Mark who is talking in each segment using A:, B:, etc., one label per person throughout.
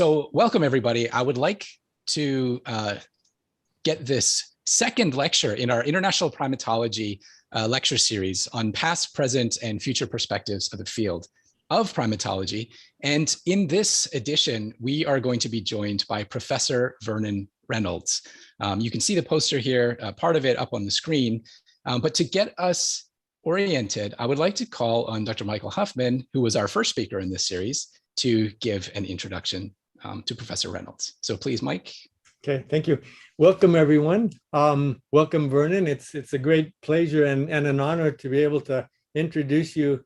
A: So welcome, everybody. I would like to get this second lecture in our International Primatology lecture series on past, present, and future perspectives of the field of primatology. And in this edition, we are going to be joined by Professor Vernon Reynolds. You can see the poster here, part of it up on the screen. But to get us oriented, I would like to call on Dr. Michael Huffman, who was our first speaker in this series, to give an introduction to Professor Reynolds. So please, Mike.
B: Okay, thank you. Welcome, everyone. Welcome, Vernon. It's a great pleasure and an honor to be able to introduce you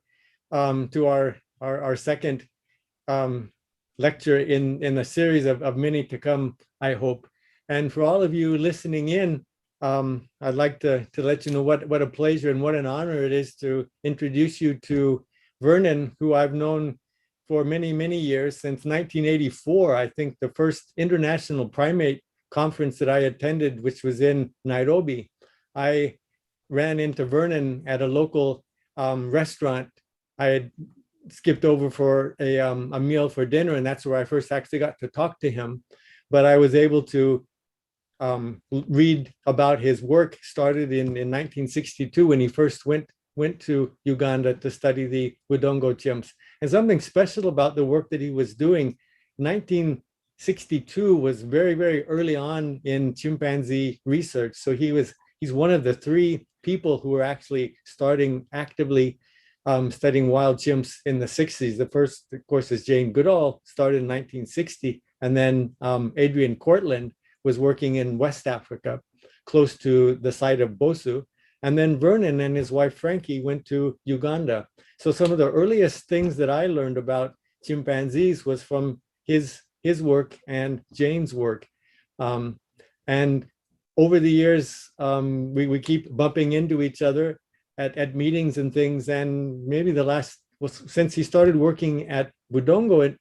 B: to our second lecture in a series of many to come, I hope. And for all of you listening in, I'd like to let you know what a pleasure and what an honor it is to introduce you to Vernon, who I've known for many, many years, since 1984. I think the first international primate conference that I attended, which was in Nairobi, I ran into Vernon at a local restaurant. I had skipped over for a meal for dinner, and that's where I first actually got to talk to him. But I was able to read about his work. Started in 1962 when he first went to Uganda to study the Budongo chimps. And something special about the work that he was doing, 1962 was very, very early on in chimpanzee research. So he's one of the three people who were actually starting actively studying wild chimps in the 60s. The first, of course, is Jane Goodall, started in 1960. And then Adrian Cortland was working in West Africa, close to the site of Bosu. And then Vernon and his wife, Frankie, went to Uganda. So some of the earliest things that I learned about chimpanzees was from his work and Jane's work. And over the years, we keep bumping into each other at meetings and things. And maybe the last was since he started working at Budongo,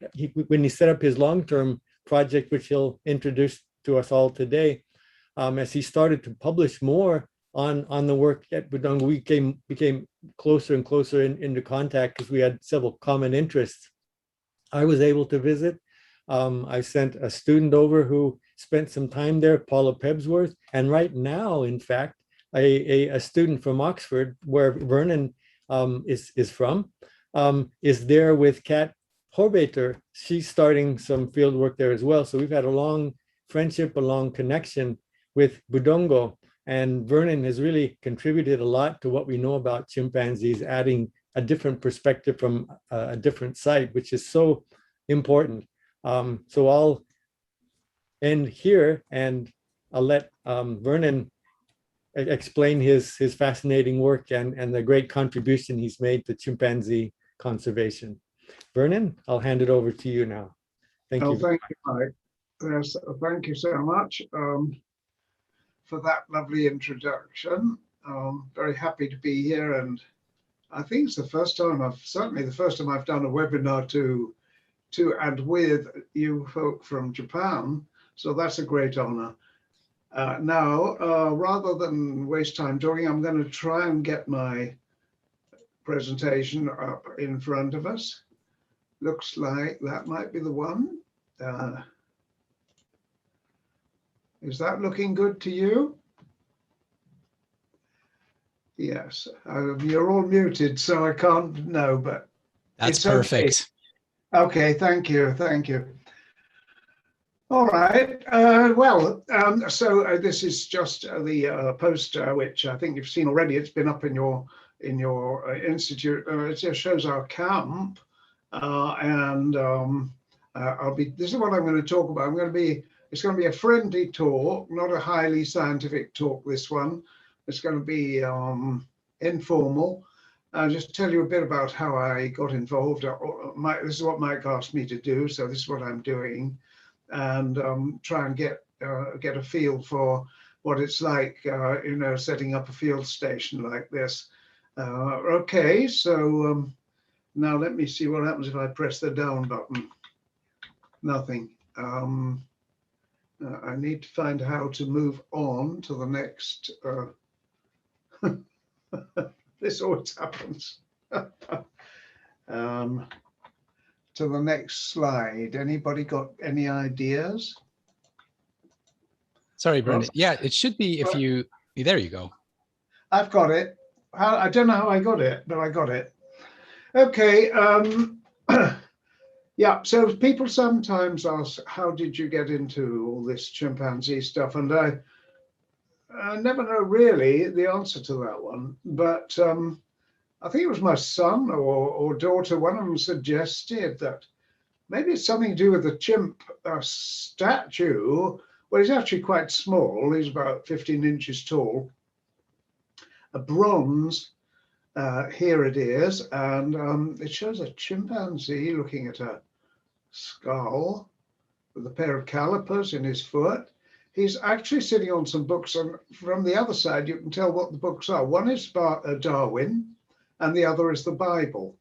B: when he set up his long-term project, which he'll introduce to us all today, as he started to publish more on the work at Budongo, we became closer and closer into contact because we had several common interests. I was able to visit. I sent a student over who spent some time there, Paula Pebsworth, and right now, in fact, a student from Oxford, where Vernon is from, is there with Kat Horbeter. She's starting some field work there as well. So we've had a long friendship, a long connection with Budongo. And Vernon has really contributed a lot to what we know about chimpanzees, adding a different perspective from a different site, which is so important. So I'll end here and I'll let Vernon explain his fascinating work and the great contribution he's made to chimpanzee conservation. Vernon, I'll hand it over to you now. Thank you.
C: Thank you, Mike. Yes, thank you so much for that lovely introduction. Very happy to be here, and I think it's the first time certainly the first time I've done a webinar to and with you folk from Japan, so that's a great honor. Now, rather than waste time talking, I'm going to try and get my presentation up in front of us. Looks like that might be the one. Is that looking good to you? Yes, you're all muted, so I can't know, but
A: that's perfect.
C: Okay, thank you. All right. So this is just the poster, which I think you've seen already. It's been up in your institute. It just shows our camp, and this is what I'm going to talk about. It's going to be a friendly talk, not a highly scientific talk, this one. It's going to be informal. I'll just tell you a bit about how I got involved. This is what Mike asked me to do, so this is what I'm doing. And try and get a feel for what it's like, setting up a field station like this. Okay, so now let me see what happens if I press the down button. Nothing. I need to find how to move on to the next. This always happens. to the next slide. Anybody got any ideas?
A: Sorry, Vernon. Yeah, it should be if you, there you go.
C: I've got it. I don't know how I got it, but I got it. Okay. Yeah, so people sometimes ask, how did you get into all this chimpanzee stuff? And I never know really the answer to that one, but I think it was my son or daughter, one of them suggested that maybe it's something to do with the chimp statue. Well, he's actually quite small. He's about 15 inches tall. A bronze, here it is, and it shows a chimpanzee looking at a skull with a pair of calipers in his foot. He's actually sitting on some books, and from the other side, you can tell what the books are. One is Darwin, and the other is the Bible.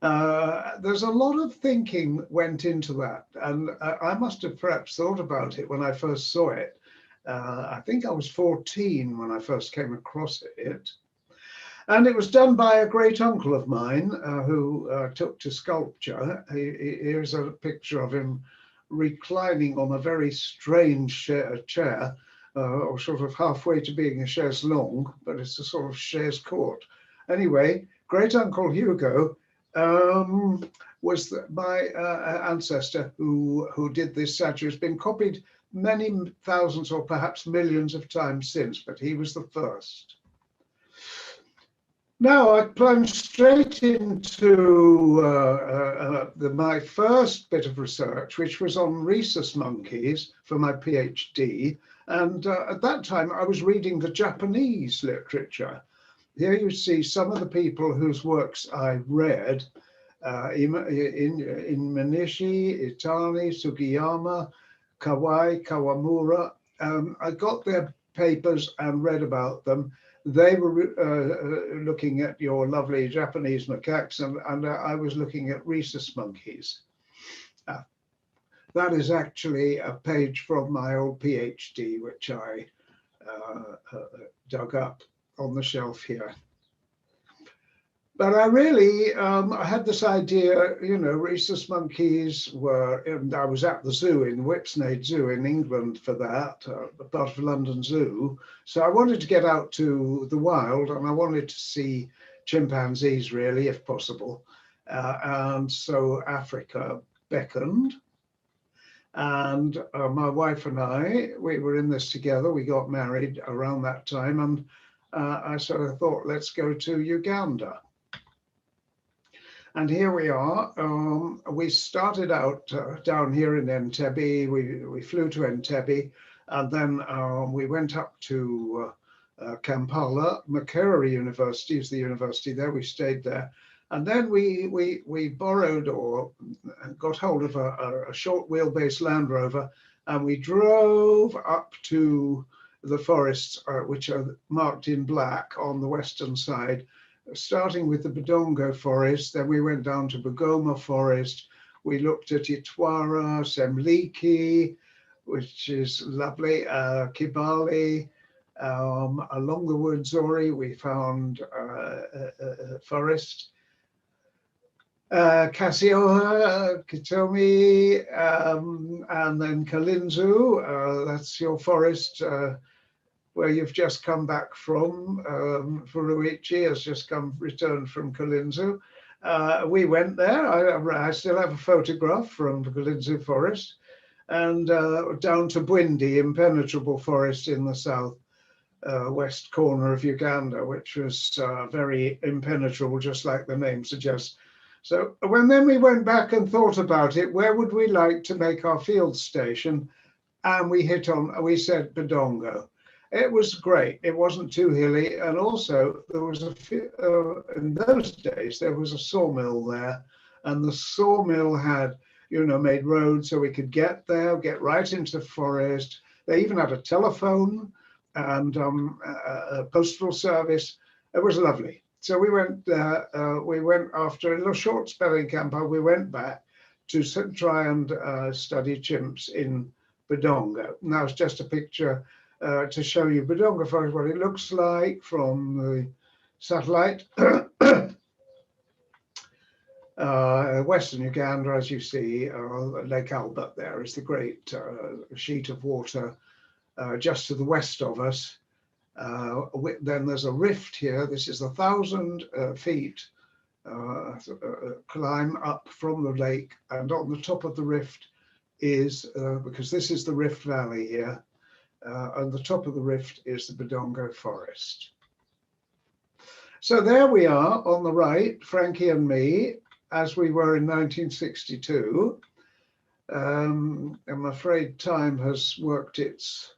C: There's a lot of thinking went into that, and I must have perhaps thought about it when I first saw it. I think I was 14 when I first came across it. And it was done by a great uncle of mine who took to sculpture. Here's a picture of him reclining on a very strange chair, or sort of halfway to being a chaise longue, but it's a sort of chaise court. Anyway, great uncle Hugo was my ancestor who did this statue. It's been copied many thousands or perhaps millions of times since, but he was the first. Now I plunged straight into my first bit of research, which was on rhesus monkeys for my PhD. And at that time, I was reading the Japanese literature. Here you see some of the people whose works I read, in Minishi, Itani, Sugiyama, Kawai, Kawamura. I got their papers and read about them. They were looking at your lovely Japanese macaques, and I was looking at rhesus monkeys. That is actually a page from my old PhD, which I dug up on the shelf here. But I really, I had this idea, you know, rhesus monkeys were, and I was at the zoo in Whipsnade Zoo in England for that, part of London Zoo. So I wanted to get out to the wild, and I wanted to see chimpanzees really, if possible. And so Africa beckoned. And my wife and I, we were in this together. We got married around that time, and I sort of thought, let's go to Uganda. And here we are. We started out down here in Entebbe. We flew to Entebbe, and then we went up to Kampala. Makerere University is the university there. We stayed there. And then we borrowed or got hold of a short wheelbase Land Rover, and we drove up to the forests, which are marked in black on the western side, starting with the Budongo Forest. Then we went down to Budongo Forest. We looked at Itwara, Semliki, which is lovely, Kibale. Along the Woodzori, we found forest. Kasioha, Kitomi, and then Kalinzu. That's your forest where you've just come back from. Furuichi has just returned from Kalinzu. We went there. I still have a photograph from the Kalinzu forest, and down to Bwindi, impenetrable forest in the south west corner of Uganda, which was very impenetrable, just like the name suggests. So then we went back and thought about it, where would we like to make our field station? And we said Budongo. It was great. It wasn't too hilly. And also there was in those days, there was a sawmill there, and the sawmill had, you know, made roads so we could get there, get right into the forest. They even had a telephone and a postal service. It was lovely. So we went after a little short spelling campaign, we went back to try and study chimps in Budongo. Now it's just a picture to show you Budongo Forest, what it looks like from the satellite. Western Uganda, as you see, Lake Albert there is the great sheet of water just to the west of us. Then there's a rift here. This is 1,000 feet climb up from the lake, and on the top of the rift is, because this is the Rift Valley here, on the top of the rift is the Budongo Forest. So there we are on the right, Frankie and me, as we were in 1962. I'm afraid time has worked its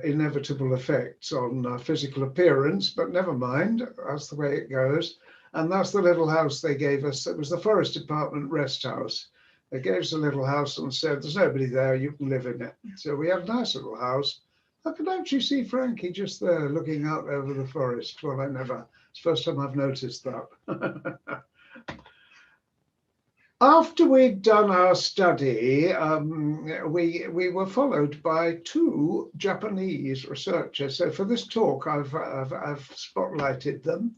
C: inevitable effects on physical appearance, but never mind, that's the way it goes. And that's the little house they gave us. It was the Forest Department rest house. They gave us a little house and said, there's nobody there, you can live in it. So we had a nice little house. I could actually see Frankie just there looking out over the forest. Well, it's the first time I've noticed that. After we'd done our study, we were followed by 2 Japanese researchers. So for this talk, I've spotlighted them.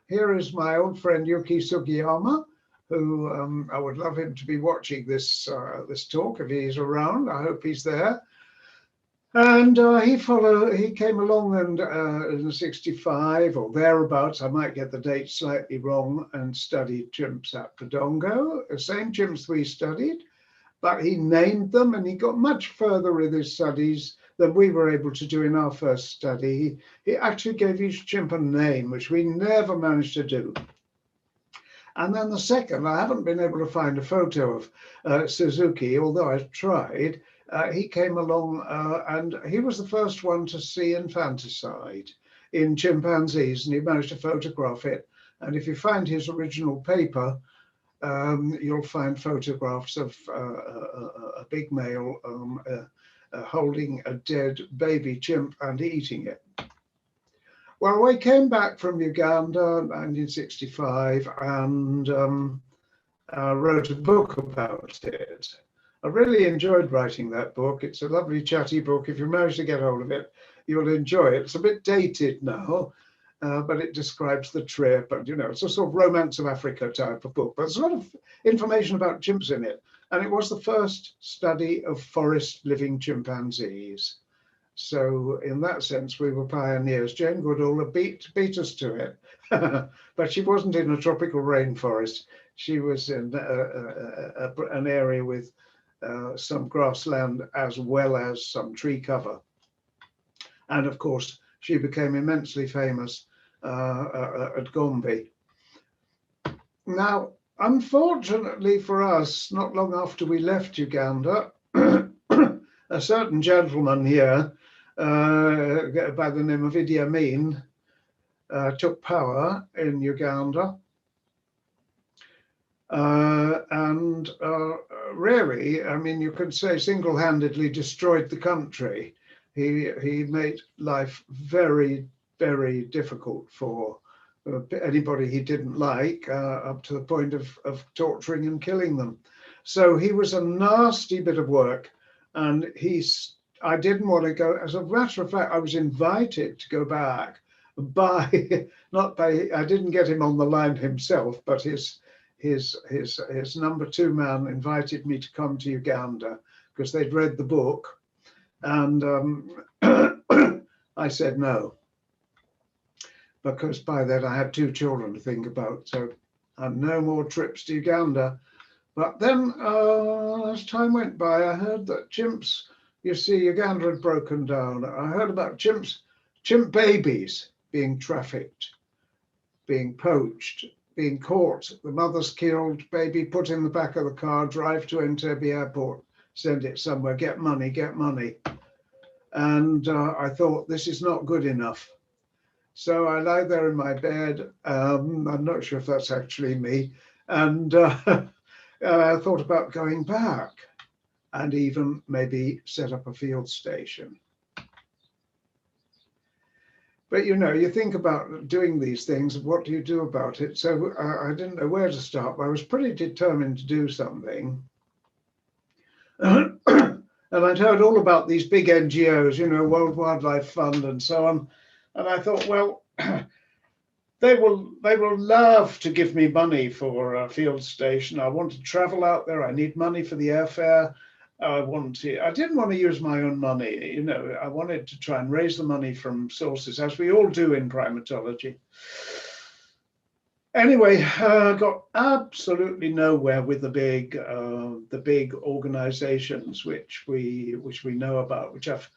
C: Here is my old friend Yuki Sugiyama, who I would love him to be watching this talk if he's around. I hope he's there. And he came along and in 65 or thereabouts, I might get the date slightly wrong, and studied chimps at Budongo, the same chimps we studied, but he named them, and he got much further with his studies than we were able to do in our first study. He actually gave each chimp a name, which we never managed to do. And then the second, I haven't been able to find a photo of Suzuki, although I've tried. He came along and he was the first one to see infanticide in chimpanzees, and he managed to photograph it. And if you find his original paper, you'll find photographs of a big male holding a dead baby chimp and eating it. Well, we came back from Uganda in 1965 and wrote a book about it. I really enjoyed writing that book. It's a lovely chatty book. If you manage to get hold of it, you'll enjoy it. It's a bit dated now, but it describes the trip, and it's a sort of Romance of Africa type of book. But there's a lot of information about chimps in it, and it was the first study of forest living chimpanzees. So in that sense, we were pioneers. Jane Goodall beat us to it, but she wasn't in a tropical rainforest. She was in an area with some grassland as well as some tree cover. And of course, she became immensely famous at Gombe. Now, unfortunately for us, not long after we left Uganda, a certain gentleman here by the name of Idi Amin took power in Uganda. And really, I mean, you could say single-handedly destroyed the country. He made life very, very difficult for anybody he didn't like, up to the point of torturing and killing them. So he was a nasty bit of work, and I didn't want to go. As a matter of fact, I was invited to go back I didn't get him on the line himself, but his number 2 man invited me to come to Uganda because they'd read the book, and I said no, because by then I had 2 children to think about, so no more trips to Uganda. But then as time went by, I heard that chimps, you see, Uganda had broken down. I heard about chimp babies being trafficked, being poached, being caught, the mother's killed, baby put in the back of the car, drive to Entebbe airport, send it somewhere, get money, get money. And I thought, this is not good enough. So I lie there in my bed. I'm not sure if that's actually me. And I thought about going back and even maybe set up a field station. But you think about doing these things, what do you do about it? So I didn't know where to start, but I was pretty determined to do something. And I'd heard all about these big NGOs, World Wildlife Fund and so on. And I thought, well, They will love to give me money for a field station. I want to travel out there. I need money for the airfare. I didn't want to use my own money. You know, I wanted to try and raise the money from sources, as we all do in primatology. Anyway, got absolutely nowhere with the big organizations which we know about, which have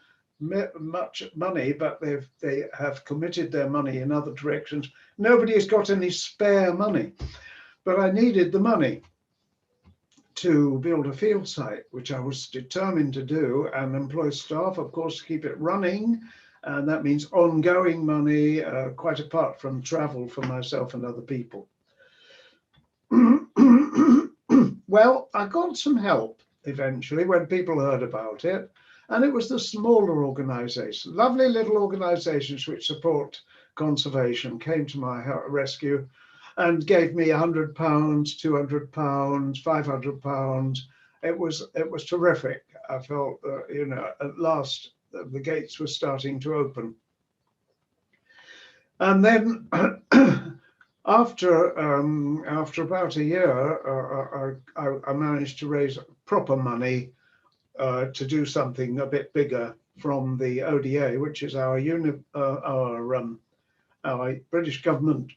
C: much money, but they have committed their money in other directions. Nobody has got any spare money, but I needed the money to build a field site, which I was determined to do, and employ staff, of course, to keep it running. And that means ongoing money, quite apart from travel for myself and other people. Well, I got some help eventually when people heard about it. And it was the smaller organizations, lovely little organizations which support conservation, came to my rescue and gave me £100, £200, £500. It was terrific. I felt, you know, at last the gates were starting to open. And then after about a year, I managed to raise proper money to do something a bit bigger from the ODA, which is our British government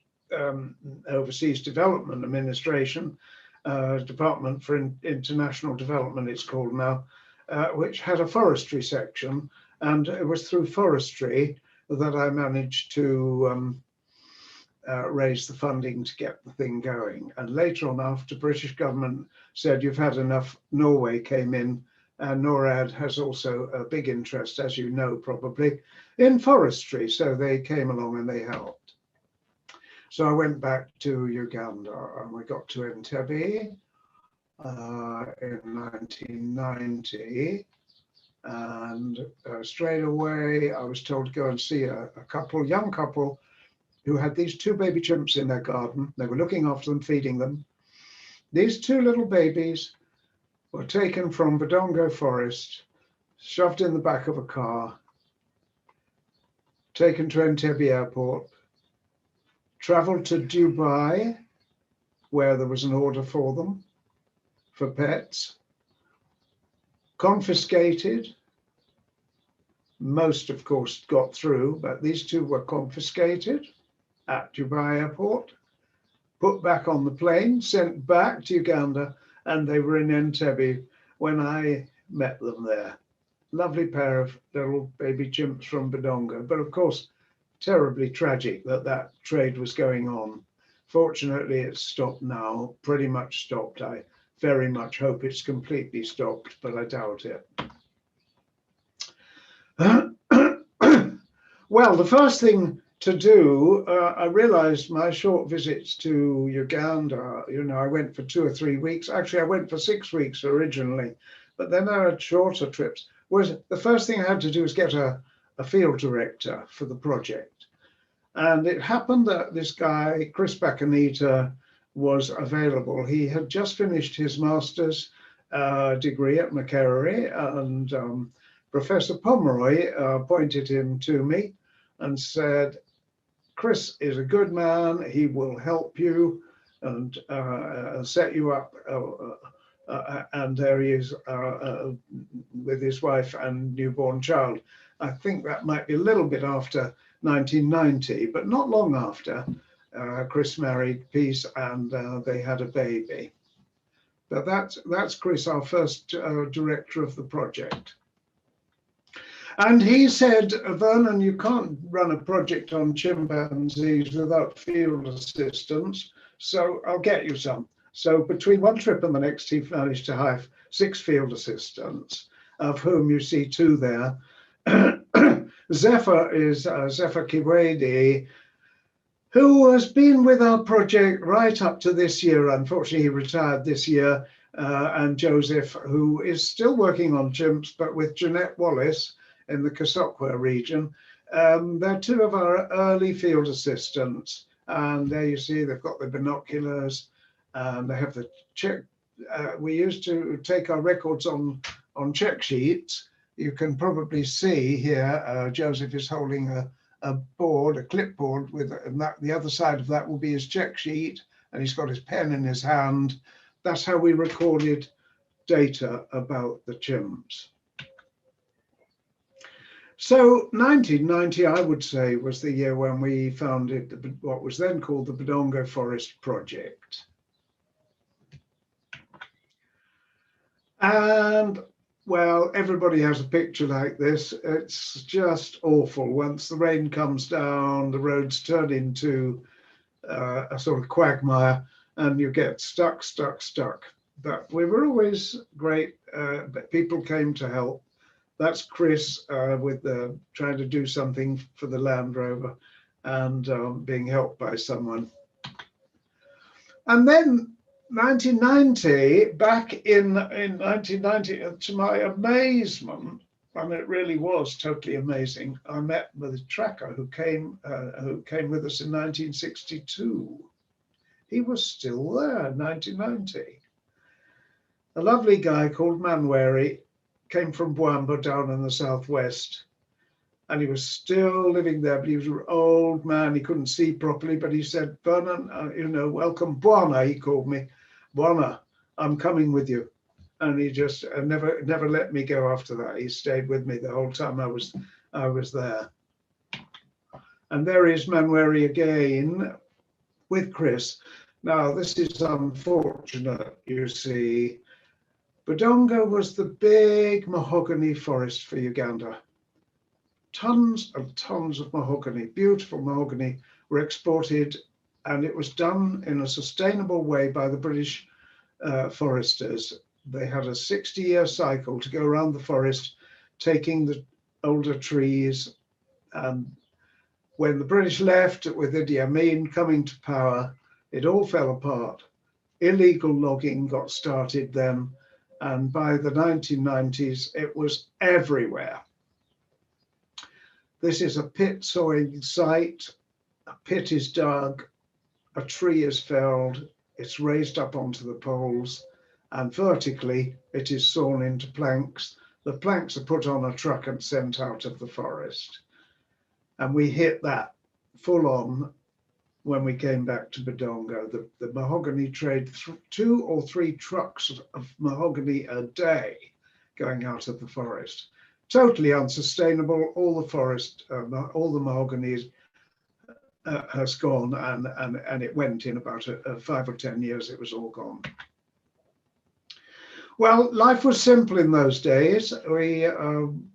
C: Overseas Development Administration, Department for International Development it's called now, which had a forestry section, and it was through forestry that I managed to raise the funding to get the thing going. And later on, after British government said you've had enough, Norway came in. And NORAD has also a big interest, as you know, probably, in forestry. So they came along and they helped. So I went back to Uganda and we got to Entebbe in 1990. And straight away, I was told to go and see a young couple, who had these 2 baby chimps in their garden. They were looking after them, feeding them. These 2 little babies were taken from Budongo Forest, shoved in the back of a car, taken to Entebbe Airport, traveled to Dubai, where there was an order for them, for pets, confiscated. Most, of course, got through, but these 2 were confiscated at Dubai Airport, put back on the plane, sent back to Uganda, and they were in Entebbe when I met them there. Lovely pair of little baby chimps from Budongo, but of course, terribly tragic that that trade was going on. Fortunately, it's stopped now, pretty much stopped. I very much hope it's completely stopped, but I doubt it. Well, the first thing to do, I realized my short visits to Uganda, you know, I went for 2 or 3 weeks. Actually, I went for 6 weeks originally, but then I had shorter trips. Was the first thing I had to do was get a field director for the project. And it happened that this guy, Chris Bacanita, was available. He had just finished his master's degree at Makerere, and Professor Pomeroy pointed him to me and said, Chris is a good man, he will help you and set you up. And there he is with his wife and newborn child. I think that might be a little bit after 1990, but not long after. Chris married Peace and they had a baby. But that's Chris, our first director of the project. And he said, Vernon, you can't run a project on chimpanzees without field assistance, so I'll get you some. So between one trip and the next, he managed to have 6 field assistants, of whom you see 2 there. Zefa is Zefa Kiwede, who has been with our project right up to this year. Unfortunately, he retired this year. And Joseph, who is still working on chimps, but with Jeanette Wallace in the Kasokwa region. They're 2 of our early field assistants. And there you see, they've got the binoculars and they have the check. We used to take our records on check sheets. You can probably see here, Joseph is holding a board, a clipboard, and that the other side of that will be his check sheet, and he's got his pen in his hand. That's how we recorded data about the chimps. So 1990, I would say, was the year when we founded what was then called the Budongo Forest Project. And well, everybody has a picture like this. It's just awful. Once the rain comes down, the roads turn into a sort of quagmire, and you get stuck. But we were always great. People came to help. That's Chris with trying to do something for the Land Rover and being helped by someone. And then 1990, back in 1990, to my amazement, and it really was totally amazing, I met with a tracker who came with us in 1962. He was still there in 1990. A lovely guy called Manueri came from Bwamba down in the southwest, and he was still living there, but he was an old man. He couldn't see properly, but he said, Vernon, welcome, Buana, he called me. Buana, I'm coming with you. And he just never let me go after that. He stayed with me the whole time I was there. And there is Manueri again with Chris. Now, this is unfortunate, you see. Budongo was the big mahogany forest for Uganda. Tons and tons of mahogany, beautiful mahogany, were exported, and it was done in a sustainable way by the British foresters. They had a 60-year cycle to go around the forest, taking the older trees. When the British left with Idi Amin coming to power, it all fell apart. Illegal logging got started then, and by the 1990s, it was everywhere. This is a pit sawing site. A pit is dug, a tree is felled, it's raised up onto the poles, and vertically it is sawn into planks. The planks are put on a truck and sent out of the forest. And we hit that full on when we came back to Budongo. The mahogany trade, 2 or 3 trucks of mahogany a day going out of the forest. Totally unsustainable. All the forest, all the mahogany has gone, and it went in about 5 or 10 years, it was all gone. Well, life was simple in those days. We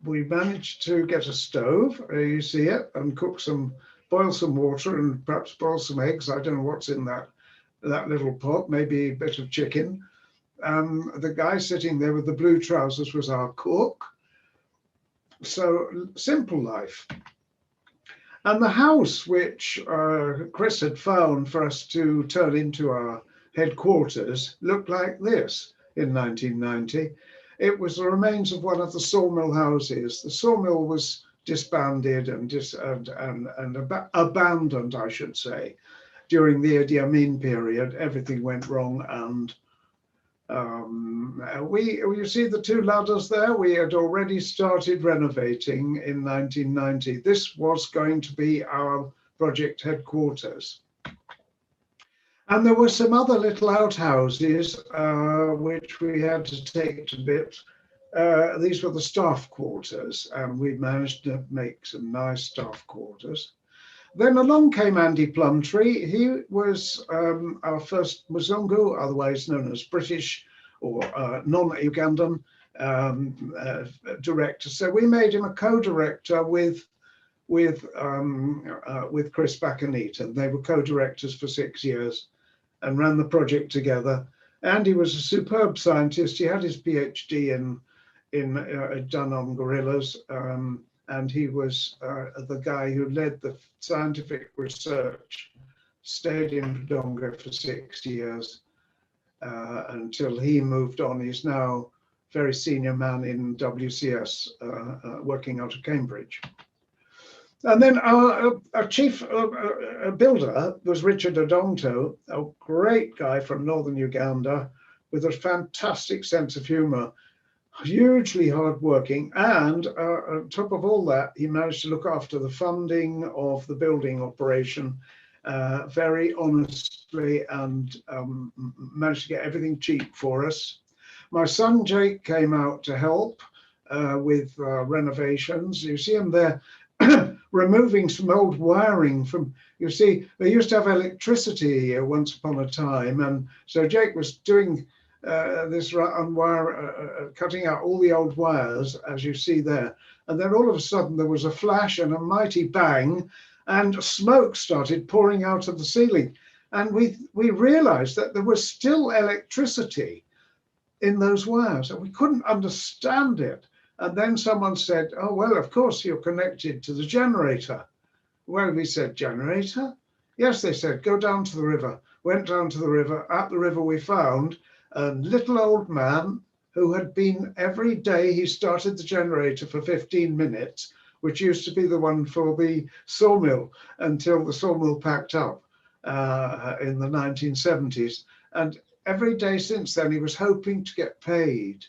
C: managed to get a stove, you see it, and boil some water and perhaps boil some eggs. I don't know what's in that little pot, maybe a bit of chicken. The guy sitting there with the blue trousers was our cook. So simple life. And the house which Chris had found for us to turn into our headquarters looked like this in 1990. It was the remains of one of the sawmill houses. The sawmill was disbanded and abandoned, I should say, during the Idi Amin period. Everything went wrong, and you see the 2 ladders there? We had already started renovating in 1990. This was going to be our project headquarters. And there were some other little outhouses which we had to take to bits. These were the staff quarters, and we managed to make some nice staff quarters. Then along came Andy Plumptre. He was our first Muzungu, otherwise known as British or non-Ugandan director. So we made him a co-director with Chris Bakanita. They were co-directors for 6 years and ran the project together. Andy was a superb scientist. He had his PhD done on gorillas, and he was the guy who led the scientific research, stayed in Budongo for 6 years until he moved on. He's now a very senior man in WCS, working out of Cambridge. And then our chief builder was Richard Odong Too, a great guy from northern Uganda with a fantastic sense of humor. hugely hardworking, and on top of all that, he managed to look after the funding of the building operation very honestly, and managed to get everything cheap for us. My son Jake came out to help with renovations. You see him there removing some old wiring from, you see, they used to have electricity once upon a time, and so Jake was doing this cutting out all the old wires, as you see there. And then all of a sudden there was a flash and a mighty bang, and smoke started pouring out of the ceiling. And we realized that there was still electricity in those wires, and we couldn't understand it. And then someone said, oh, well, of course you're connected to the generator. Well, we said, generator? Yes, they said, go down to the river. Went down to the river. At the river we found a little old man who had been, every day he started the generator for 15 minutes, which used to be the one for the sawmill until the sawmill packed up in the 1970s. And every day since then, he was hoping to get paid.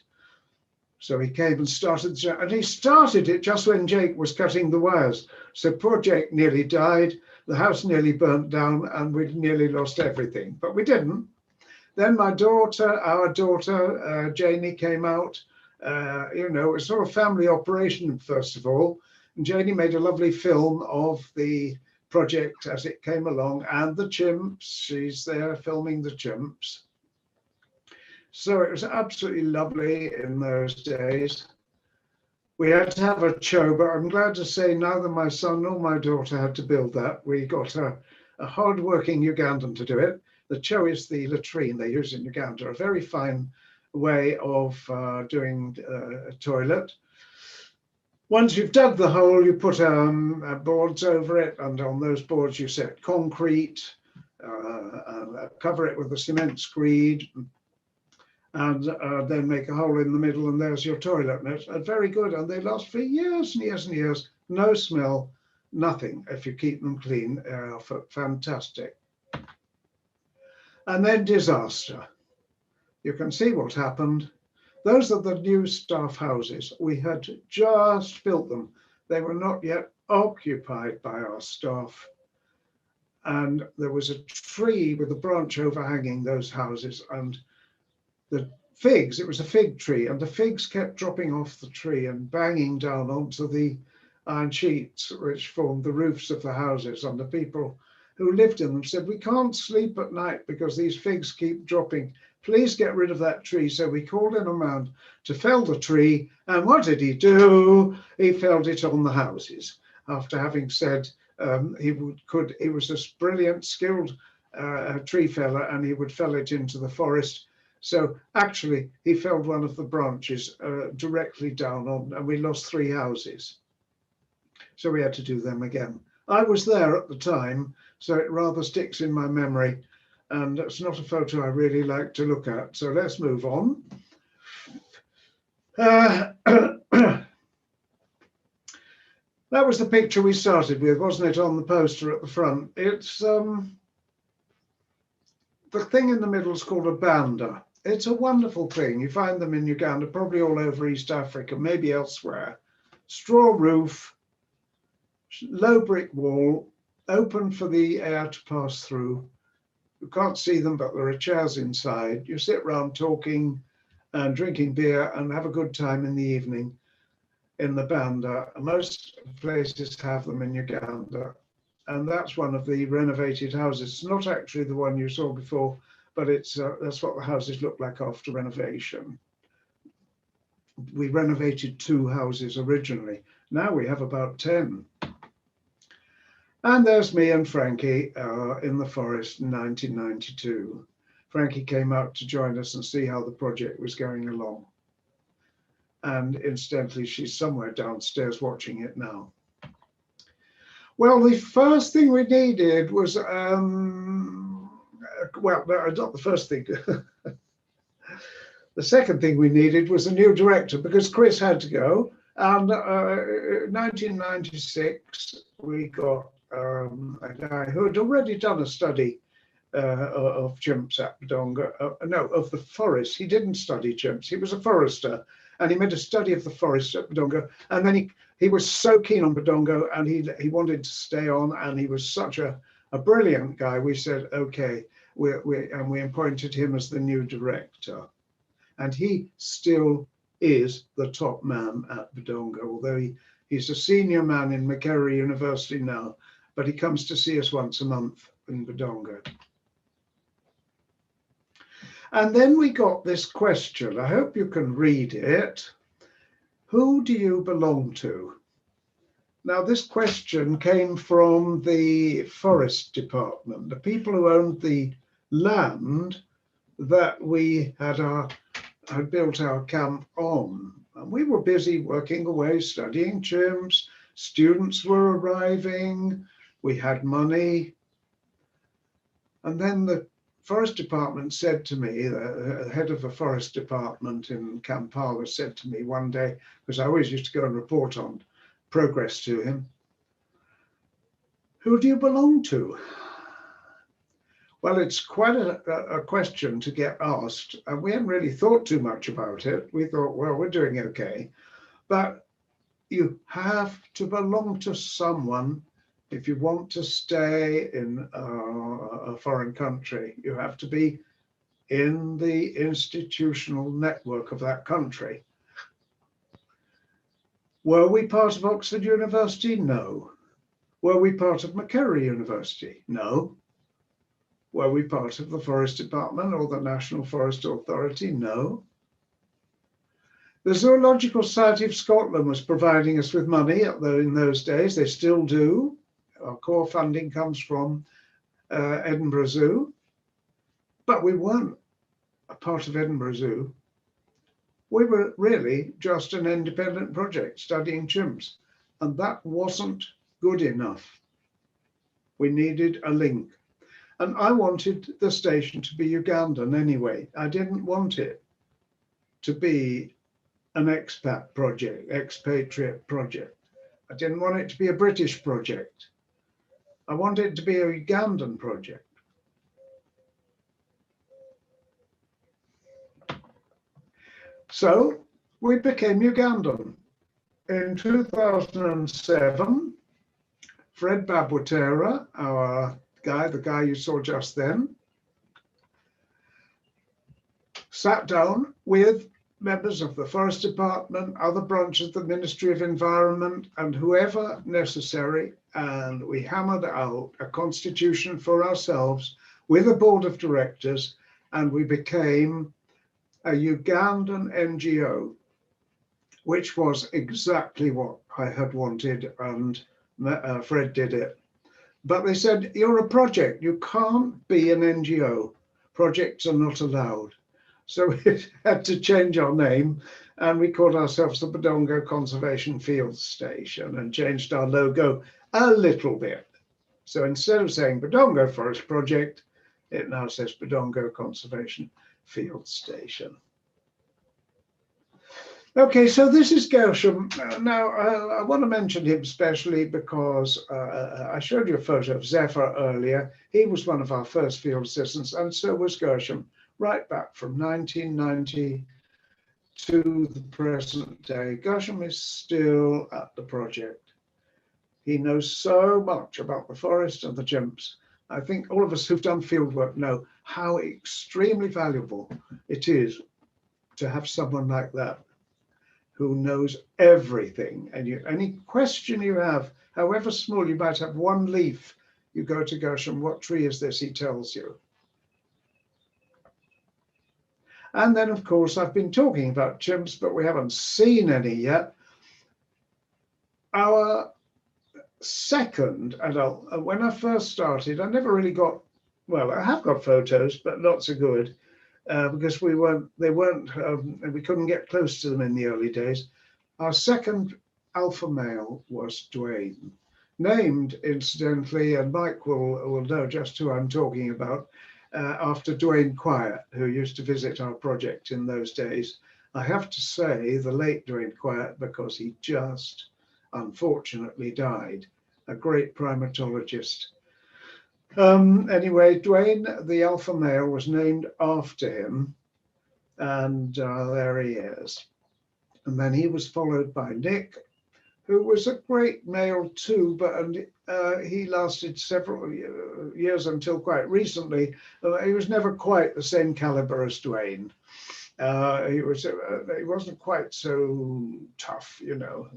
C: So he came and started, and he started it just when Jake was cutting the wires. So poor Jake nearly died, the house nearly burnt down, and we nearly lost everything, but we didn't. Then my daughter, our daughter, Janie, came out. You know, it was sort of family operation, first of all. And Janie made a lovely film of the project as it came along, and the chimps. She's there filming the chimps. So it was absolutely lovely in those days. We had to have a choo, but I'm glad to say neither my son nor my daughter had to build that. We got a hard-working Ugandan to do it. The choo is the latrine they use in Uganda, a very fine way of doing a toilet. Once you've dug the hole, you put boards over it, and on those boards you set concrete, cover it with a cement screed, and then make a hole in the middle, and there's your toilet. And it's very good, and they last for years and years and years. No smell, nothing, if you keep them clean. Fantastic. And then disaster. You can see what happened. Those are the new staff houses. We had just built them. They were not yet occupied by our staff. And there was a tree with a branch overhanging those houses, and the figs, it was a fig tree, and the figs kept dropping off the tree and banging down onto the iron sheets which formed the roofs of the houses. And the people who lived in them said, we can't sleep at night because these figs keep dropping. Please get rid of that tree. So we called in a man to fell the tree. And what did he do? He felled it on the houses, after having said he was this brilliant, skilled tree feller, and he would fell it into the forest. So actually, he felled one of the branches directly down on, and we lost 3 houses. So we had to do them again. I was there at the time, so it rather sticks in my memory, and it's not a photo I really like to look at. So let's move on. That was the picture we started with, wasn't it, on the poster at the front? It's the thing in the middle is called a banda. It's a wonderful thing. You find them in Uganda, probably all over East Africa, maybe elsewhere. Straw roof, low brick wall, open for the air to pass through. You can't see them, but there are chairs inside. You sit around talking and drinking beer and have a good time in the evening in the banda. Most places have them in Uganda. And that's one of the renovated houses. It's not actually the one you saw before, but it's that's what the houses look like after renovation. We renovated 2 houses originally. Now we have about 10. And there's me and Frankie in the forest in 1992. Frankie came out to join us and see how the project was going along. And incidentally, she's somewhere downstairs watching it now. Well, the first thing we needed was, well, no, not the first thing. The second thing we needed was a new director, because Chris had to go. And in 1996, we got a guy who had already done a study of chimps at Budongo, no, of the forest. He didn't study chimps, he was a forester, and he made a study of the forest at Budongo. And then he was so keen on Budongo, and he wanted to stay on, and he was such a brilliant guy. We said, okay, we appointed him as the new director. And he still is the top man at Budongo, although he's a senior man in Makerere University now, but he comes to see us once a month in Budongo. And then we got this question. I hope you can read it. Who do you belong to? Now, this question came from the forest department, the people who owned the land that we had built our camp on. And we were busy working away, studying chimps. Students were arriving. We had money. And then the forest department said to me, the head of the forest department in Kampala said to me one day, because I always used to go and report on progress to him, who do you belong to? Well, it's quite a question to get asked, and we hadn't really thought too much about it. We thought, well, we're doing okay, but you have to belong to someone. If you want to stay in a foreign country, you have to be in the institutional network of that country. Were we part of Oxford University? No. Were we part of Makerere University? No. Were we part of the Forest Department or the National Forest Authority? No. The Zoological Society of Scotland was providing us with money in those days. They still do. Our core funding comes from Edinburgh Zoo, but we weren't a part of Edinburgh Zoo. We were really just an independent project studying chimps, and that wasn't good enough. We needed a link. And I wanted the station to be Ugandan anyway. I didn't want it to be an expat project, expatriate project. I didn't want it to be a British project. I wanted it to be a Ugandan project. So we became Ugandan. In 2007, Fred Babweteera, the guy you saw just then, sat down with members of the Forest Department, other branches of the Ministry of Environment, and whoever necessary, and we hammered out a constitution for ourselves with a board of directors, and we became a Ugandan NGO, which was exactly what I had wanted, and Fred did it. But they said, you're a project, you can't be an NGO. Projects are not allowed. So we had to change our name, and we called ourselves the Budongo Conservation Field Station and changed our logo a little bit. So instead of saying Budongo Forest Project, it now says Budongo Conservation Field Station. Okay, so this is Gershom. Now, I want to mention him specially because I showed you a photo of Zefa earlier. He was one of our first field assistants, and so was Gershom, right back from 1990 to the present day. Gershom is still at the project. He knows so much about the forest and the chimps. I think all of us who've done field work know how extremely valuable it is to have someone like that who knows everything. And any question you have, however small, you might have one leaf, you go to Gershom, what tree is this? He tells you. And then, of course, I've been talking about chimps, but we haven't seen any yet. Our second adult, when I first started, I never really got, well, I have got photos, but not so good. Because we couldn't get close to them in the early days. Our second alpha male was Duane, named incidentally, and Mike will know just who I'm talking about, after Duane Quiet, who used to visit our project in those days. I have to say the late Duane Quiet, because he just unfortunately died, a great primatologist. Anyway, Duane, the alpha male, was named after him, and there he is. And then he was followed by Nick, who was a great male too, but he lasted several years until quite recently. He was never quite the same caliber as Duane. He wasn't quite so tough, you know.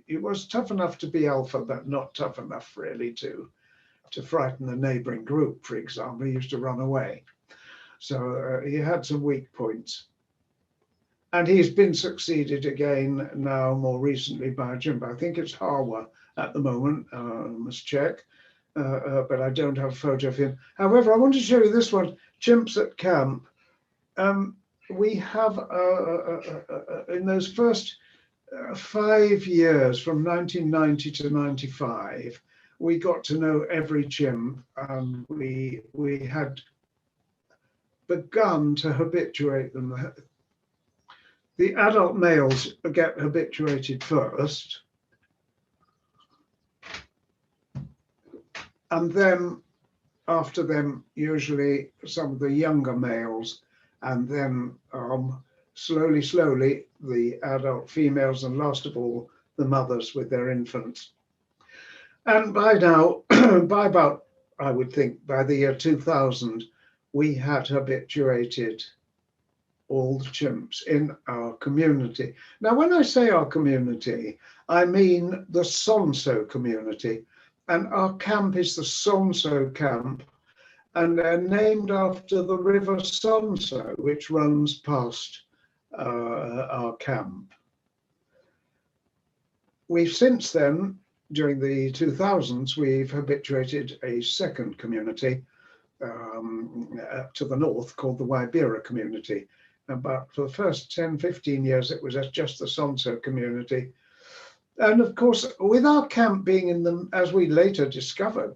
C: He was tough enough to be alpha, but not tough enough really to frighten the neighboring group, for example. He used to run away. So he had some weak points. And he's been succeeded again now more recently by a chimp. I think it's Hawa at the moment, I must check, but I don't have a photo of him. However, I want to show you this one, chimps at camp. We have, in those first 5 years, from 1990 to 95, we got to know every chimp, and we had begun to habituate them. The adult males get habituated first, and then after them, usually some of the younger males, and then slowly, the adult females, and last of all, the mothers with their infants. And by now, by about, I would think, by the year 2000, we had habituated all the chimps in our community. Now, when I say our community, I mean the Sonso community. And our camp is the Sonso camp, and they're named after the river Sonso, which runs past our camp. We've since then, during the 2000s, we've habituated a second community to the north called the Waibira community. But for the first 10, 15 years, it was just the Sonso community. And of course, with our camp being in the, as we later discovered,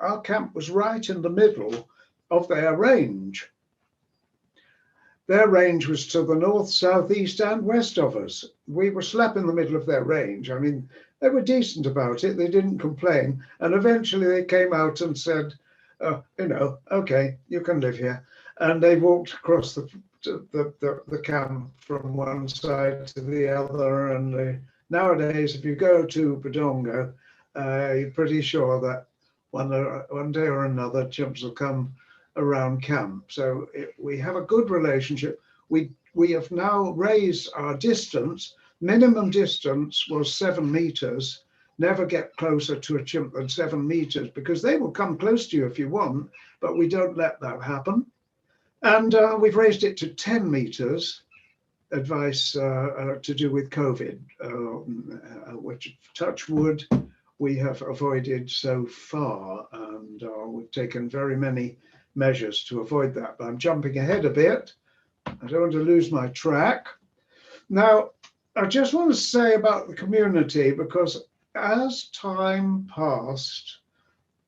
C: our camp was right in the middle of their range. Their range was to the north, south, east, and west of us. We were slap in the middle of their range. I mean, they were decent about it. They didn't complain. And eventually they came out and said, you know, okay, you can live here. And they walked across the camp from one side to the other. And nowadays, if you go to Budongo, you're pretty sure that one day or another, chimps will come around camp. So we have a good relationship. We have now raised our distance. Minimum distance was 7 meters. Never get closer to a chimp than 7 meters, because they will come close to you if you want, but we don't let that happen. And we've raised it to 10 meters, advice to do with COVID, which, touch wood, we have avoided so far, and we've taken very many measures to avoid that. But I'm jumping ahead a bit. I don't want to lose my track. Now, I just want to say about the community, because as time passed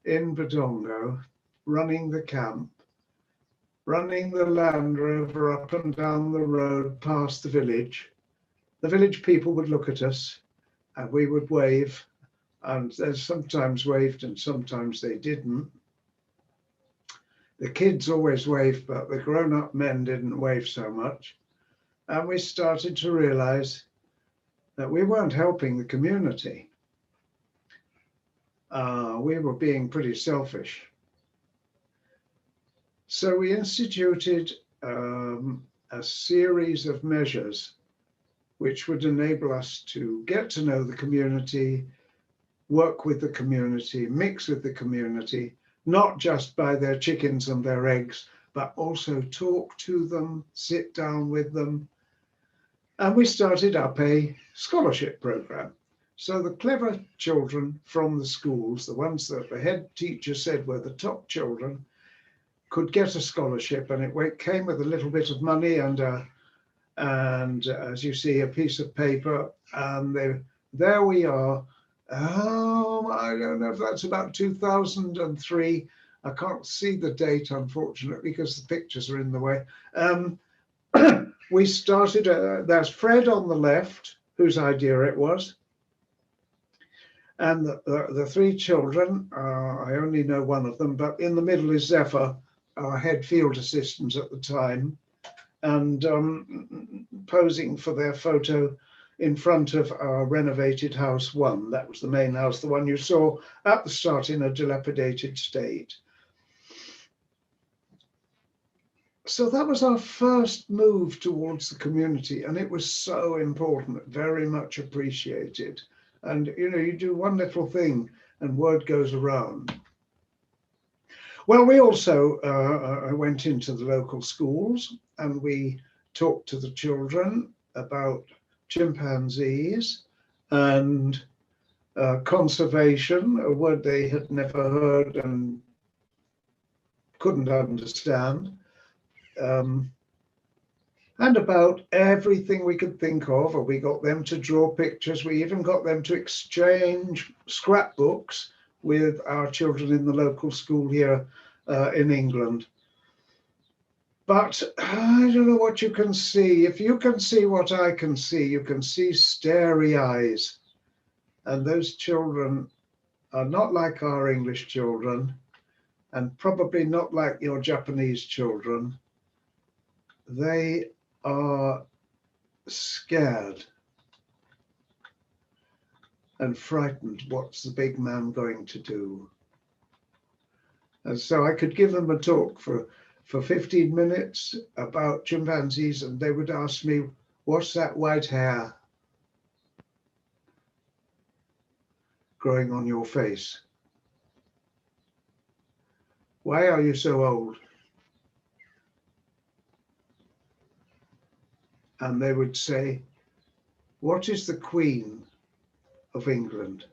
C: in Budongo, running the camp, running the Land Rover up and down the road past the village people would look at us and we would wave, and they sometimes waved and sometimes they didn't. The kids always waved, but the grown-up men didn't wave so much. And we started to realize that we weren't helping the community. We were being pretty selfish. So we instituted a series of measures which would enable us to get to know the community, work with the community, mix with the community, not just by their chickens and their eggs, but also talk to them, sit down with them. And we started up a scholarship program. So the clever children from the schools, the ones that the head teacher said were the top children, could get a scholarship, and it came with a little bit of money and as you see, a piece of paper, and there we are. I don't know if that's about 2003. I can't see the date, unfortunately, because the pictures are in the way. We started, there's Fred on the left, whose idea it was. And the 3 children, I only know one of them, but in the middle is Zefa, our head field assistant at the time. And posing for their photo in front of our renovated house 1. That was the main house, the one you saw at the start in a dilapidated state. So that was our first move towards the community, and it was so important, very much appreciated. And you know, you do one little thing and word goes around. Well, we also went into the local schools and we talked to the children about chimpanzees and conservation, a word they had never heard and couldn't understand. And about everything we could think of, or we got them to draw pictures. We even got them to exchange scrapbooks with our children in the local school here in England. But I don't know what you can see. If you can see what I can see, you can see starey eyes. And those children are not like our English children, and probably not like your Japanese children. They are scared and frightened. What's the big man going to do? And so I could give them a talk for 15 minutes about chimpanzees, and they would ask me, what's that white hair growing on your face? Why are you so old? And they would say, what is the Queen of England?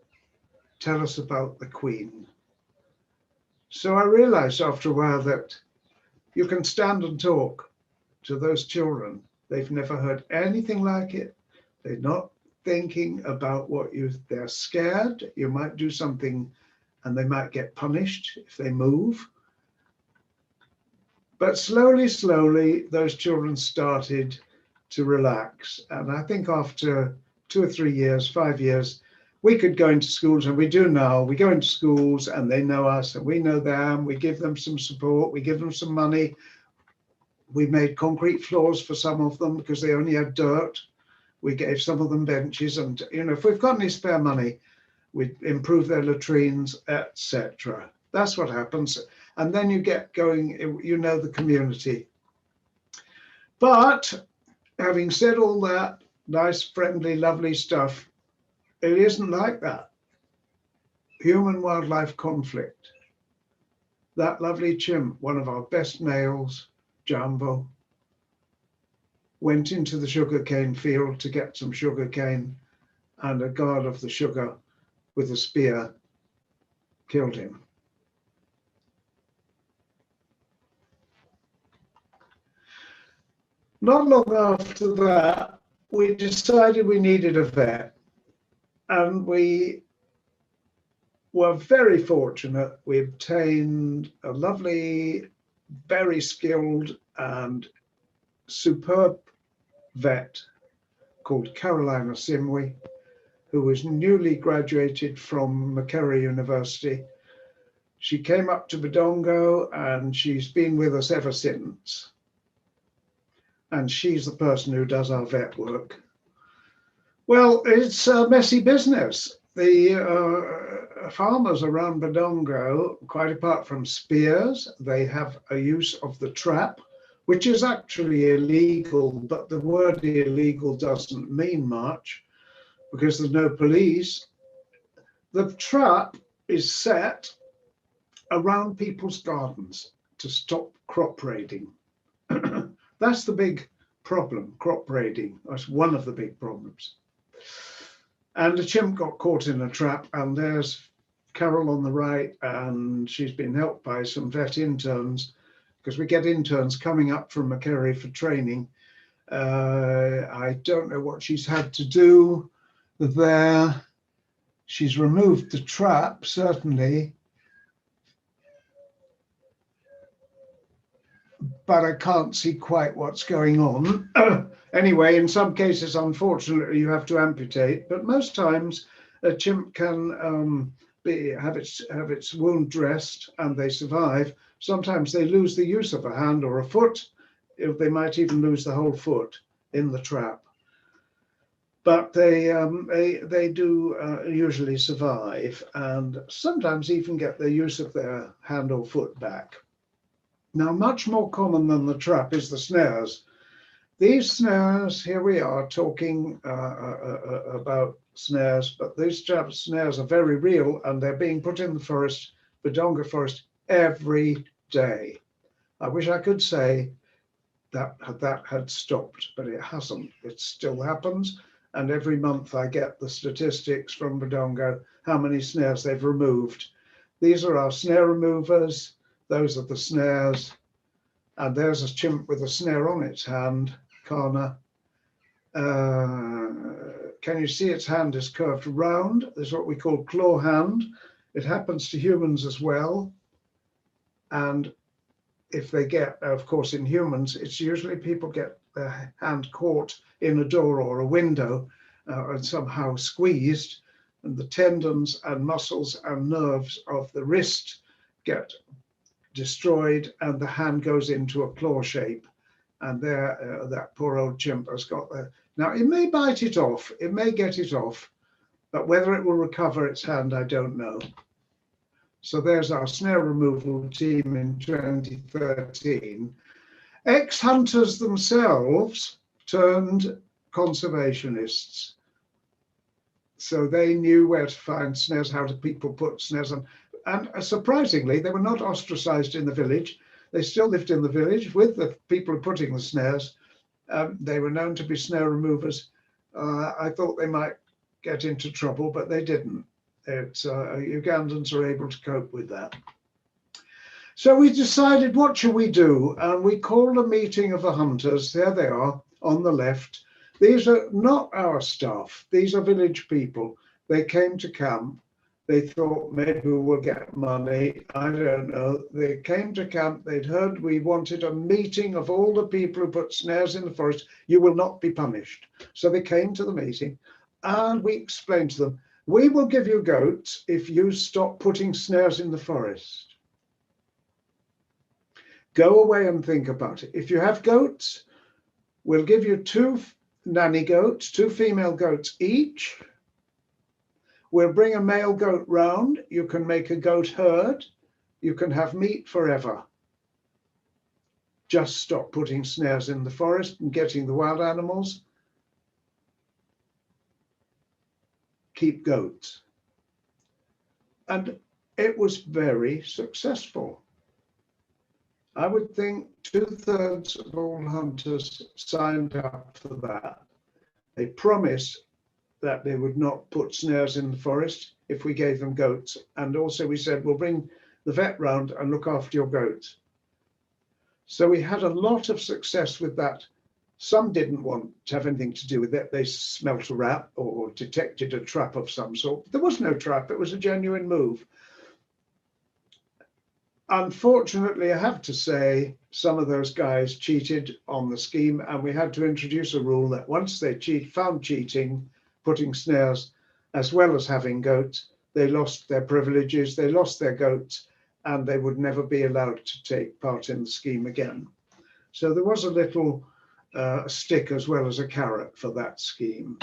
C: Tell us about the Queen. So I realized after a while that you can stand and talk to those children. They've never heard anything like it. They're not thinking about they're scared. You might do something and they might get punished if they move. But slowly, slowly, those children started to relax. And I think after 2 or 3 years, 5 years, we could go into schools, and we do now. We go into schools and they know us and we know them. We give them some support. We give them some money. We made concrete floors for some of them because they only had dirt. We gave some of them benches, and you know, if we've got any spare money, we improve their latrines, etc. That's what happens. And then you get going, you know, the community. But having said all that nice, friendly, lovely stuff, it isn't like that. Human-wildlife conflict. That lovely chimp, one of our best males, Jambo, went into the sugarcane field to get some sugarcane, and a guard of the sugar with a spear killed him. Not long after that, we decided we needed a vet, and we were very fortunate. We obtained a lovely, very skilled and superb vet called Caroline Asiimwe, who was newly graduated from Makerere University. She came up to Budongo and she's been with us ever since. And she's the person who does our vet work. Well, it's a messy business. The farmers around Budongo, quite apart from spears, they have a use of the trap, which is actually illegal, but the word illegal doesn't mean much because there's no police. The trap is set around people's gardens to stop crop raiding. That's the big problem, crop raiding. That's one of the big problems. And a chimp got caught in a trap, and there's Carol on the right, and she's been helped by some vet interns, because we get interns coming up from Makerere for training. I don't know what she's had to do there. She's removed the trap, certainly. But I can't see quite what's going on. Anyway, in some cases, unfortunately, you have to amputate, but most times a chimp can have its wound dressed and they survive. Sometimes they lose the use of a hand or a foot. They might even lose the whole foot in the trap. but they do usually survive and sometimes even get the use of their hand or foot back. Now, much more common than the trap is the snares. These snares, here we are talking about snares, but these snares are very real and they're being put in the forest, Budongo Forest, every day. I wish I could say that had stopped, but it hasn't. It still happens. And every month I get the statistics from Budongo, how many snares they've removed. These are our snare removers. Those are the snares. And there's a chimp with a snare on its hand, Kana. Can you see its hand is curved round? This is what we call claw hand. It happens to humans as well. And if they get, of course, in humans, it's usually people get their hand caught in a door or a window and somehow squeezed, and the tendons and muscles and nerves of the wrist get destroyed and the hand goes into a claw shape. And there, that poor old chimp has got there. Now, it may bite it off, it may get it off, but whether it will recover its hand, I don't know. So there's our snare removal team in 2013. Ex-hunters themselves turned conservationists. So they knew where to find snares, how do people put snares on. And surprisingly, they were not ostracized in the village. They still lived in the village with the people putting the snares. They were known to be snare removers. I thought they might get into trouble, but they didn't. Ugandans are able to cope with that. So we decided, what shall we do? And we called a meeting of the hunters. There they are on the left. These are not our staff. These are village people. They came to camp. They thought maybe we'll get money. I don't know. They came to camp. They'd heard we wanted a meeting of all the people who put snares in the forest. You will not be punished. So they came to the meeting and we explained to them, we will give you goats if you stop putting snares in the forest. Go away and think about it. If you have goats, we'll give you 2 nanny goats, 2 female goats each. We'll bring a male goat round. You can make a goat herd. You can have meat forever. Just stop putting snares in the forest and getting the wild animals. Keep goats. And it was very successful. I would think 2/3 of all hunters signed up for that. They promised that they would not put snares in the forest if we gave them goats. And also we said, we'll bring the vet round and look after your goats. So we had a lot of success with that. Some didn't want to have anything to do with it. They smelt a rat or detected a trap of some sort. There was no trap, it was a genuine move. Unfortunately, I have to say, some of those guys cheated on the scheme, and we had to introduce a rule that once they found cheating, putting snares, as well as having goats, they lost their privileges, they lost their goats, and they would never be allowed to take part in the scheme again. So there was a little stick as well as a carrot for that scheme.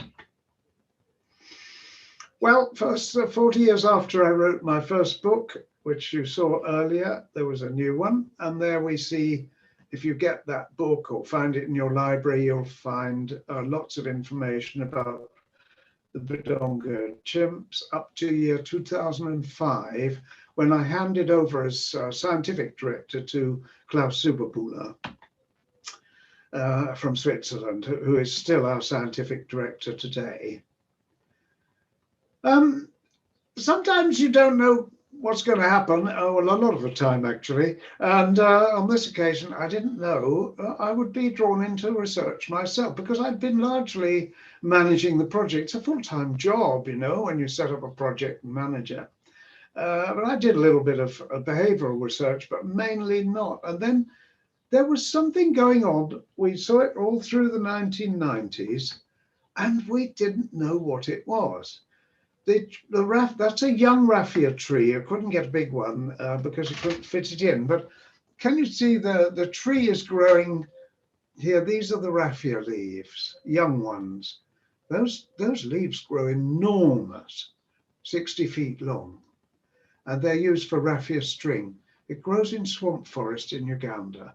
C: Well, first 40 years after I wrote my first book, which you saw earlier, there was a new one. And there we see, if you get that book or find it in your library, you'll find lots of information about the Budongo chimps up to year 2005, when I handed over as scientific director to Klaus Zuberbuhler from Switzerland, who is still our scientific director today. Sometimes you don't know what's going to happen, well, a lot of the time actually, and on this occasion I didn't know I would be drawn into research myself, because I'd been largely managing the project. It's a full-time job, you know, when you set up a project and manage it. But I did a little bit of behavioral research, but mainly not. And then there was something going on. We saw it all through the 1990s, and we didn't know what it was. That's a young Raphia tree. I couldn't get a big one because you couldn't fit it in. But can you see the tree is growing here? These are the Raphia leaves, young ones. those leaves grow enormous, 60 feet long, and they're used for raffia string. It grows in swamp forest in Uganda.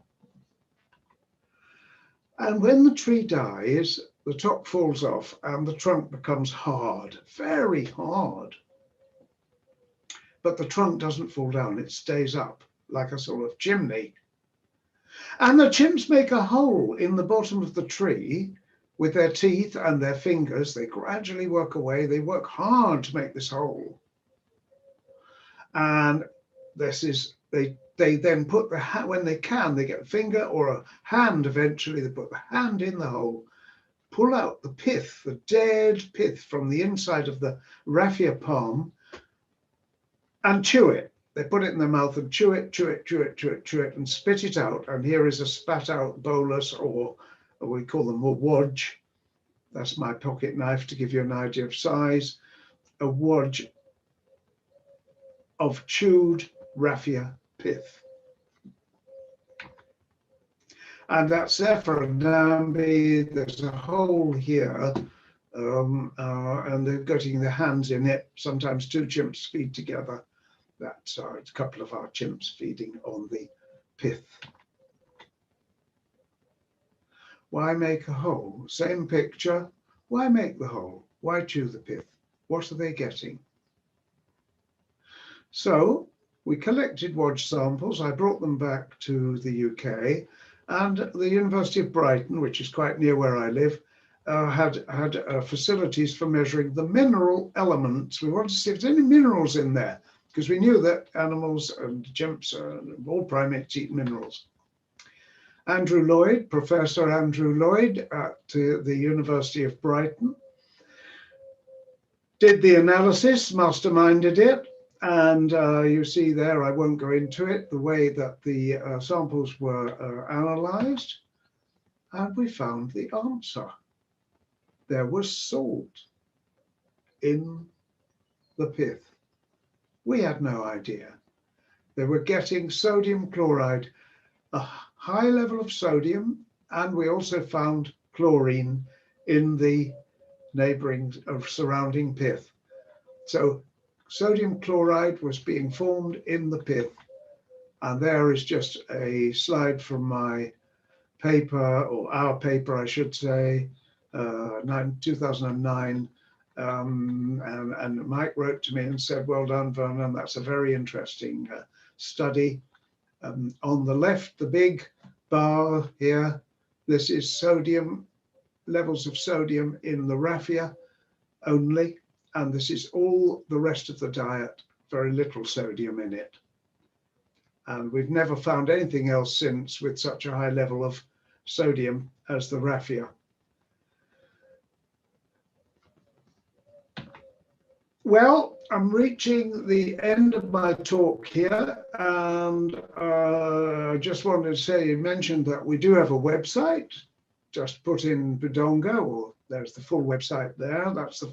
C: And when the tree dies, the top falls off and the trunk becomes hard, very hard. But the trunk doesn't fall down, it stays up like a sort of chimney. And the chimps make a hole in the bottom of the tree with their teeth and their fingers. They gradually work away. They work hard to make this hole. And this is, they then put the hand, when they can, they get a finger or a hand eventually, they put the hand in the hole, pull out the pith, the dead pith from the inside of the raffia palm and chew it. They put it in their mouth and chew it, chew it, chew it, chew it, chew it, and spit it out. And here is a spat out bolus, or we call them a wodge. That's my pocket knife to give you an idea of size. A wodge of chewed raffia pith. And that's Zefa and Nambi. There's a hole here, and they're getting their hands in it. Sometimes two chimps feed together. That's a couple of our chimps feeding on the pith. Why make a hole? Same picture. Why make the hole? Why chew the pith? What are they getting? So we collected wodge samples. I brought them back to the UK, and the University of Brighton, which is quite near where I live, had facilities for measuring the mineral elements. We wanted to see if there's any minerals in there, because we knew that animals and chimps and all primates eat minerals. Andrew Lloyd, Professor Andrew Lloyd at the University of Brighton, did the analysis, masterminded it, and you see there, I won't go into it, the way that the samples were analysed, and we found the answer. There was salt in the pith. We had no idea. They were getting sodium chloride, a high level of sodium, and we also found chlorine in the neighbouring surrounding pith. So sodium chloride was being formed in the pith. And there is just a slide from my paper, or our paper, I should say, 2009. And Mike wrote to me and said, well done, Vernon, that's a very interesting study. On the left, the big bar here, this is sodium, levels of sodium in the raffia only, and this is all the rest of the diet, very little sodium in it. And we've never found anything else since with such a high level of sodium as the raffia. Well, I'm reaching the end of my talk here, and I just wanted to say, you mentioned that we do have a website. Just put in Budongo, or there's the full website there. That's the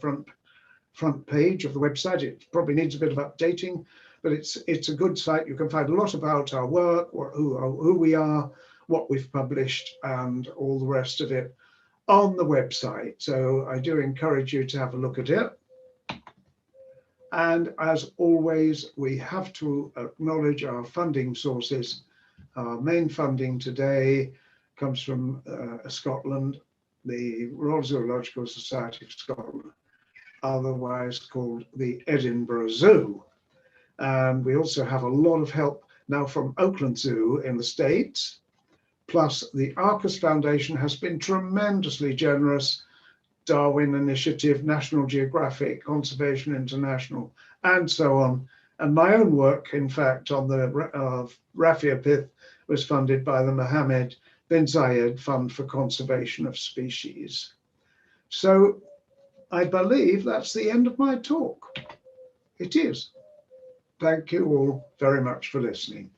C: front page of the website. It probably needs a bit of updating, but it's a good site. You can find a lot about our work, who we are, what we've published, and all the rest of it on the website. So I do encourage you to have a look at it. And as always, we have to acknowledge our funding sources. Our main funding today comes from Scotland, the Royal Zoological Society of Scotland, otherwise called the Edinburgh Zoo. And we also have a lot of help now from Oakland Zoo in the States, plus the Arcus Foundation has been tremendously generous, Darwin Initiative, National Geographic, Conservation International, and so on. And my own work, in fact, on the raffia pith was funded by the Mohammed bin Zayed Fund for Conservation of Species. So I believe that's the end of my talk. It is. Thank you all very much for listening.